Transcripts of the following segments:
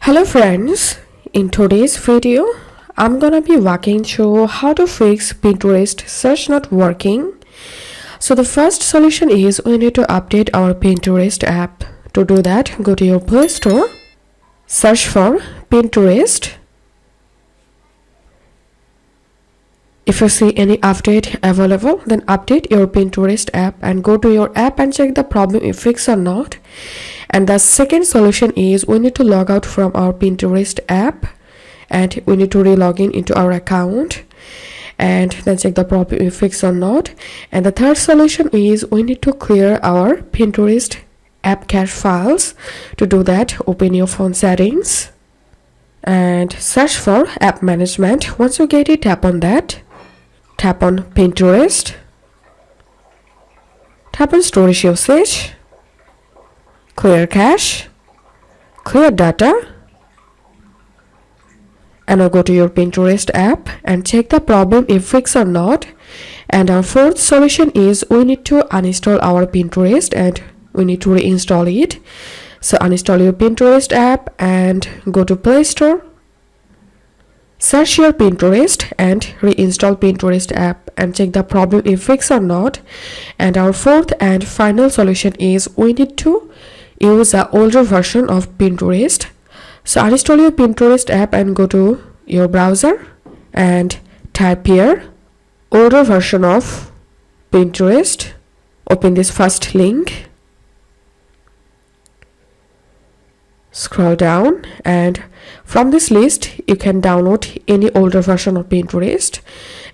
Hello friends, in today's video, I'm gonna be walking through how to fix Pinterest search not working. So the first solution is we need to update our Pinterest app. To do that, go to your Play Store, search for Pinterest. If you see any update available, then update your Pinterest app and go to your app and check the problem if fixed or not. And the second solution is we need to log out from our Pinterest app and we need to re-log in into our account and then check the problem if fixed or not. And the third solution is we need to clear our Pinterest app cache files. To do that, open your phone settings and search for app management. Once you get it, tap on that. Tap on Pinterest. Tap on storage usage. Clear cache. Clear data. And now go to your Pinterest app and check the problem if fixed or not. And our fourth solution is we need to uninstall our Pinterest and we need to reinstall it. So uninstall your Pinterest app and go to Play Store. Search your Pinterest and reinstall Pinterest app and check the problem if fixed or not. And our fourth and final solution is we need to use an older version of Pinterest. So uninstall your Pinterest app and go to your browser and type here older version of Pinterest. Open this first link. Scroll down and from this list you can download any older version of Pinterest,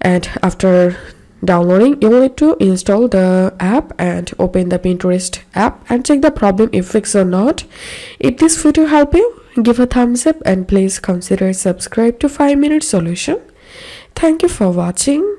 and after downloading you will need to install the app and open the Pinterest app and check the problem if fixed or not. If this video helped you, give a thumbs up and please consider subscribe to 5 Minute Solution. Thank you for watching.